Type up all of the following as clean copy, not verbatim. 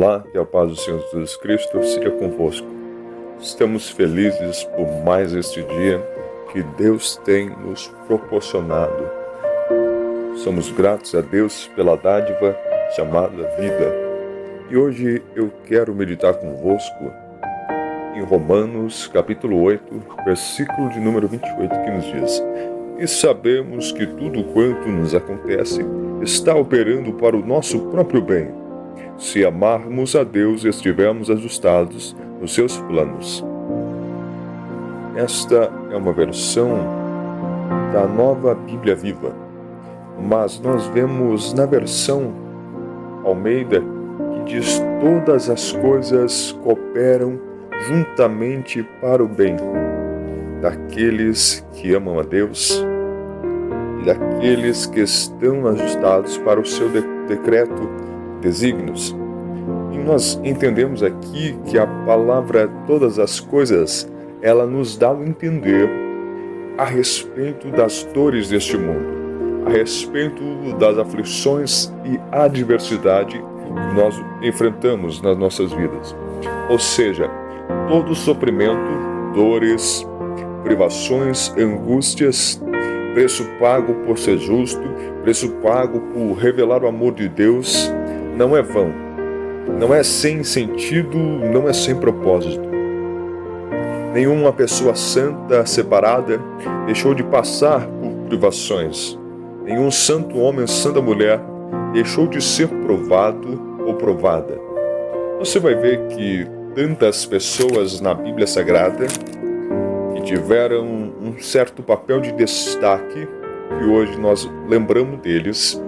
Olá, que a paz do Senhor Jesus Cristo seja convosco. Estamos felizes por mais este dia que Deus tem nos proporcionado. Somos gratos a Deus pela dádiva chamada vida. E hoje eu quero meditar convosco em Romanos capítulo 8, versículo de número 28, que nos diz: E sabemos que tudo quanto nos acontece está operando para o nosso próprio bem, se amarmos a Deus e estivermos ajustados nos seus planos. Esta é uma versão da Nova Bíblia Viva, mas nós vemos na versão Almeida que diz: todas as coisas cooperam juntamente para o bem daqueles que amam a Deus e daqueles que estão ajustados para o seu decreto, desígnios. E nós entendemos aqui que a palavra todas as coisas, ela nos dá o entender a respeito das dores deste mundo, a respeito das aflições e adversidade que nós enfrentamos nas nossas vidas. Ou seja, todo sofrimento, dores, privações, angústias, preço pago por ser justo, preço pago por revelar o amor de Deus, não é vão, não é sem sentido, não é sem propósito. Nenhuma pessoa santa, separada, deixou de passar por privações. Nenhum santo homem, santa mulher, deixou de ser provado ou provada. Você vai ver que tantas pessoas na Bíblia Sagrada que tiveram um certo papel de destaque, que hoje nós lembramos deles,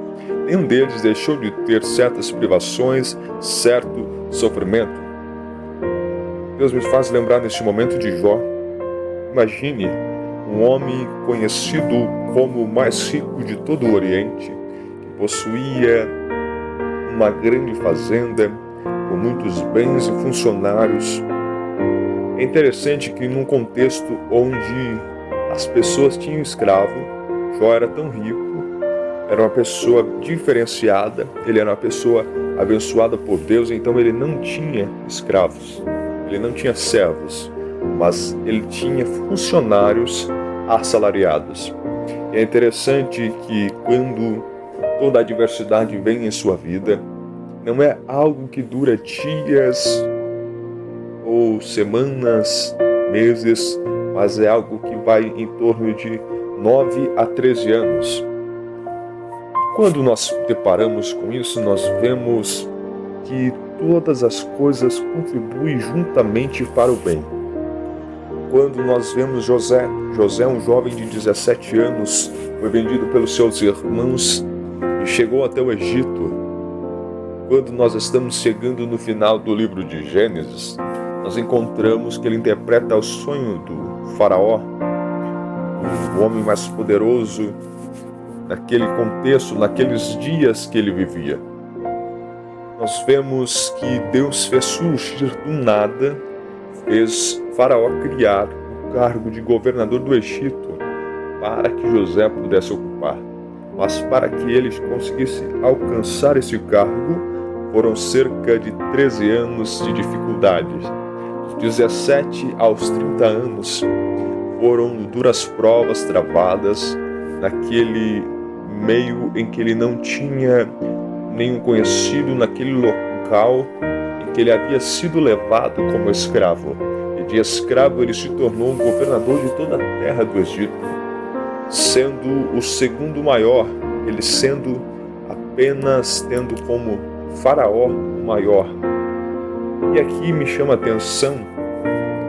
nenhum deles deixou de ter certas privações, certo sofrimento. Deus me faz lembrar neste momento de Jó. Imagine um homem conhecido como o mais rico de todo o Oriente, que possuía uma grande fazenda, com muitos bens e funcionários. É interessante que num contexto onde as pessoas tinham escravo, Jó era tão rico, era uma pessoa diferenciada, ele era uma pessoa abençoada por Deus, então ele não tinha escravos, ele não tinha servos, mas ele tinha funcionários assalariados. E é interessante que quando toda a adversidade vem em sua vida, não é algo que dura dias ou semanas, meses, mas é algo que vai em torno de 9 a 13 anos. Quando nós deparamos com isso, nós vemos que todas as coisas contribuem juntamente para o bem. Quando nós vemos José, um jovem de 17 anos, foi vendido pelos seus irmãos e chegou até o Egito. Quando nós estamos chegando no final do livro de Gênesis, nós encontramos que ele interpreta o sonho do faraó, o homem mais poderoso naquele contexto, naqueles dias que ele vivia. Nós vemos que Deus fez surgir do nada, fez faraó criar o cargo de governador do Egito para que José pudesse ocupar. Mas para que ele conseguisse alcançar esse cargo, foram cerca de 13 anos de dificuldades. Dos 17 aos 30 anos foram duras provas travadas naquele meio em que ele não tinha nenhum conhecido, naquele local em que ele havia sido levado como escravo. E de escravo ele se tornou um governador de toda a terra do Egito, sendo o segundo maior, ele sendo apenas tendo como faraó o maior. E aqui me chama a atenção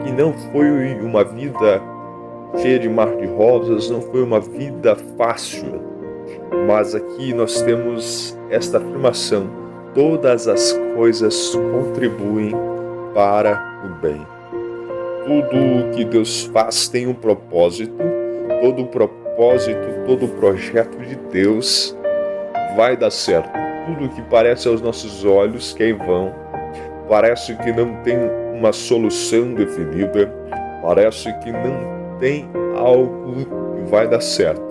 que não foi uma vida cheia de mar de rosas, não foi uma vida fácil, mas aqui nós temos esta afirmação: todas as coisas contribuem para o bem. Tudo que Deus faz tem um propósito, todo propósito, todo projeto de Deus vai dar certo. Tudo que parece aos nossos olhos que é em vão, parece que não tem uma solução definida, parece que não tem algo que vai dar certo,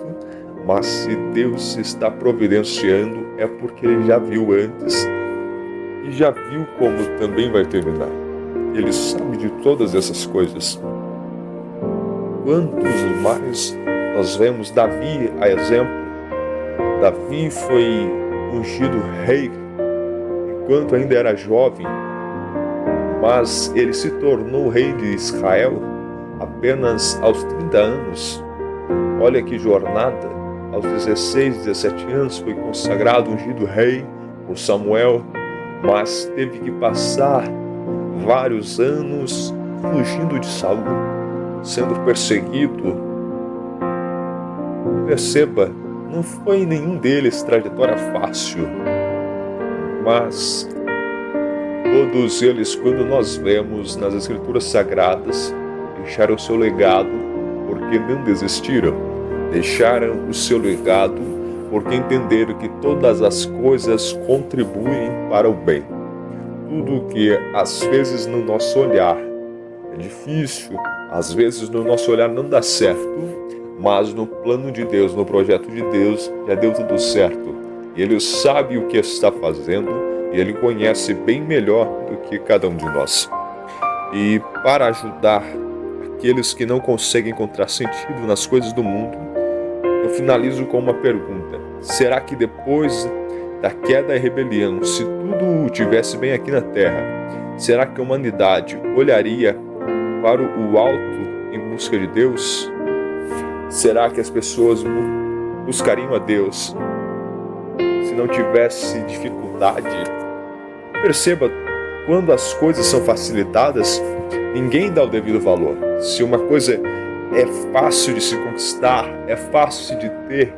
mas se Deus está providenciando é porque Ele já viu antes e já viu como também vai terminar. Ele sabe de todas essas coisas. Quantos mais nós vemos Davi, a exemplo. Davi foi ungido rei enquanto ainda era jovem, mas ele se tornou rei de Israel apenas aos 30 anos. Olha que jornada! Aos 16, 17 anos foi consagrado, ungido rei por Samuel, mas teve que passar vários anos fugindo de Saul, sendo perseguido. Perceba, não foi nenhum deles trajetória fácil, mas todos eles, quando nós vemos nas Escrituras Sagradas, deixaram o seu legado porque não desistiram. Deixaram o seu legado porque entenderam que todas as coisas contribuem para o bem. Tudo que às vezes no nosso olhar é difícil, às vezes no nosso olhar não dá certo, mas no plano de Deus, no projeto de Deus, já deu tudo certo. Ele sabe o que está fazendo e Ele conhece bem melhor do que cada um de nós. E para ajudar aqueles que não conseguem encontrar sentido nas coisas do mundo, eu finalizo com uma pergunta: será que depois da queda e rebelião, se tudo estivesse bem aqui na Terra, será que a humanidade olharia para o alto em busca de Deus? Será que as pessoas buscariam a Deus se não tivesse dificuldade? Perceba, quando as coisas são facilitadas, ninguém dá o devido valor. Se uma coisa é fácil de se conquistar, é fácil de ter,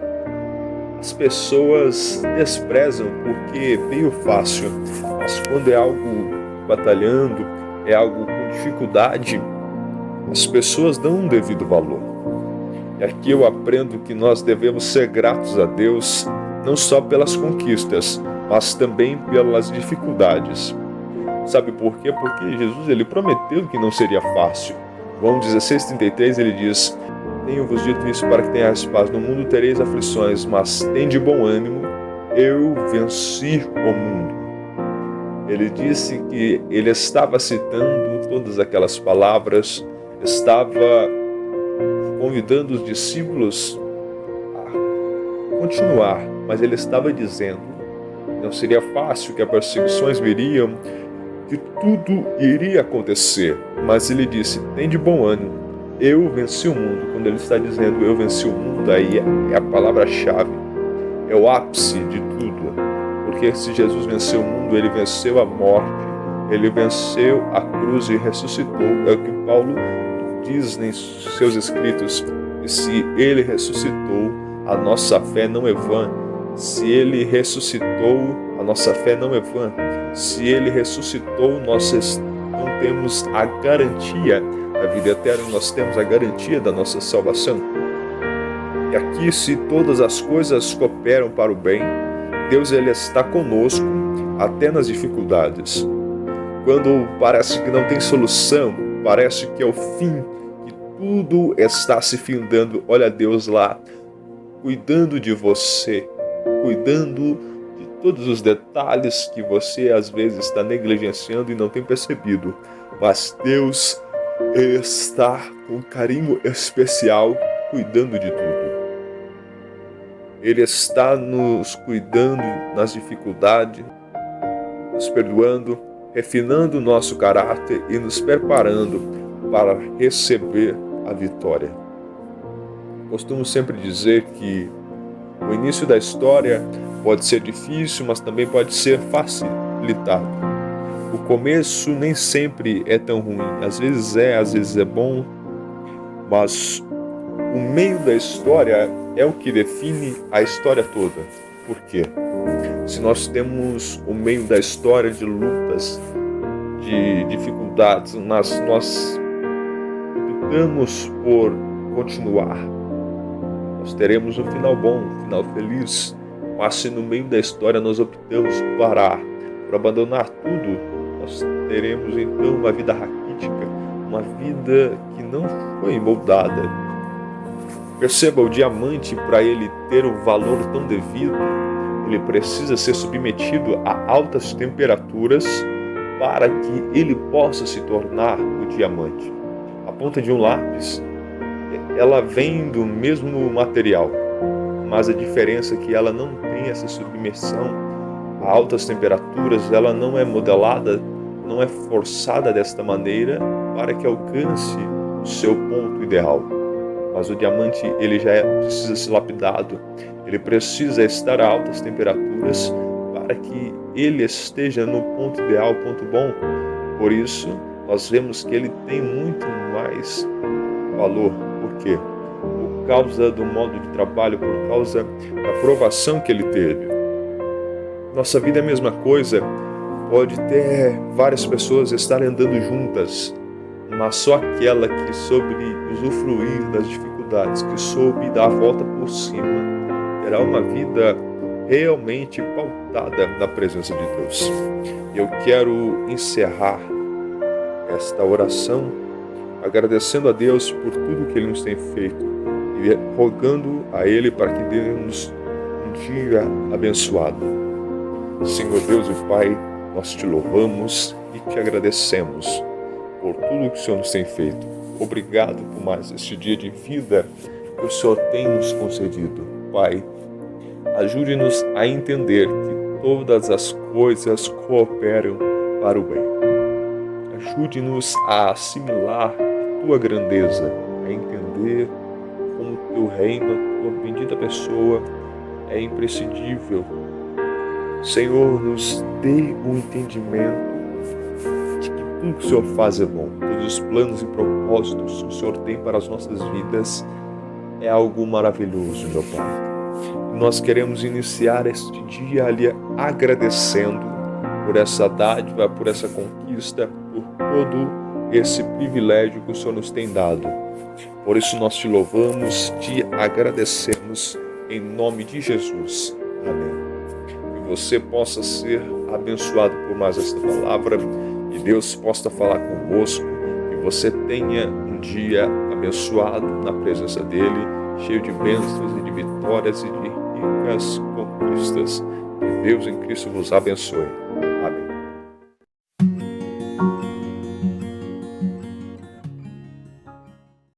as pessoas desprezam porque veio fácil. Mas quando é algo batalhando, é algo com dificuldade, as pessoas dão um devido valor. E aqui eu aprendo que nós devemos ser gratos a Deus, não só pelas conquistas, mas também pelas dificuldades. Sabe por quê? Porque Jesus ele prometeu que não seria fácil. João 16:33 ele diz: tenho-vos dito isso para que tenhais paz. No mundo tereis aflições, mas tende bom ânimo, eu venci o mundo. Ele disse que ele estava citando todas aquelas palavras, estava convidando os discípulos a continuar, mas ele estava dizendo que não seria fácil, que as perseguições viriam, que tudo iria acontecer, mas ele disse: tem de bom ânimo, eu venci o mundo. Quando ele está dizendo eu venci o mundo, aí é a palavra-chave, é o ápice de tudo, porque se Jesus venceu o mundo, ele venceu a morte, ele venceu a cruz e ressuscitou. É o que Paulo diz em seus escritos, que se ele ressuscitou, a nossa fé não é vã. Se ele ressuscitou, a nossa fé não é vã. Se ele ressuscitou, nós não temos a garantia da vida eterna, nós temos a garantia da nossa salvação. E aqui, se todas as coisas cooperam para o bem, Deus ele está conosco até nas dificuldades. Quando parece que não tem solução, parece que é o fim, que tudo está se findando, olha Deus lá, cuidando de você, cuidando de todos os detalhes que você às vezes está negligenciando e não tem percebido. Mas Deus está com carinho especial cuidando de tudo. Ele está nos cuidando nas dificuldades, nos perdoando, refinando o nosso caráter e nos preparando para receber a vitória. Costumo sempre dizer que o início da história pode ser difícil, mas também pode ser facilitado. O começo nem sempre é tão ruim, às vezes é bom, mas o meio da história é o que define a história toda. Por quê? Se nós temos o meio da história de lutas, de dificuldades, nós optamos por continuar, nós teremos um final bom, um final feliz. Mas se no meio da história nós optamos por abandonar tudo, nós teremos então uma vida raquítica, uma vida que não foi moldada. Perceba, o diamante, para ele ter o valor tão devido, ele precisa ser submetido a altas temperaturas para que ele possa se tornar o diamante. A ponta de um lápis, ela vem do mesmo material, mas a diferença é que ela não tem essa submersão a altas temperaturas, ela não é modelada, não é forçada desta maneira para que alcance o seu ponto ideal. Mas o diamante, ele já precisa ser lapidado, ele precisa estar a altas temperaturas para que ele esteja no ponto ideal, ponto bom. Por isso, nós vemos que ele tem muito mais valor. Por quê? Por causa do modo de trabalho, por causa da provação que ele teve. Nossa vida é a mesma coisa. Pode ter várias pessoas estarem andando juntas, mas só aquela que soube usufruir das dificuldades, que soube dar a volta por cima, terá uma vida realmente pautada na presença de Deus. Eu quero encerrar esta oração agradecendo a Deus por tudo que Ele nos tem feito e rogando a Ele para que dê-nos um dia abençoado. Senhor Deus e Pai, nós te louvamos e te agradecemos por tudo que o Senhor nos tem feito. Obrigado por mais este dia de vida que o Senhor tem nos concedido. Pai, ajude-nos a entender que todas as coisas cooperam para o bem. Ajude-nos a assimilar a tua grandeza, a entender como o teu reino, a tua bendita pessoa é imprescindível. Senhor, nos dê um entendimento de que tudo que o Senhor faz é bom. Todos os planos e propósitos que o Senhor tem para as nossas vidas é algo maravilhoso, meu Pai. Nós queremos iniciar este dia ali agradecendo por essa dádiva, por essa conquista, por todo esse privilégio que o Senhor nos tem dado. Por isso nós te louvamos, te agradecemos em nome de Jesus. Amém. Que você possa ser abençoado por mais esta palavra, que Deus possa falar convosco, que você tenha um dia abençoado na presença dEle, cheio de bênçãos e de vitórias e de ricas conquistas. Que Deus em Cristo vos abençoe.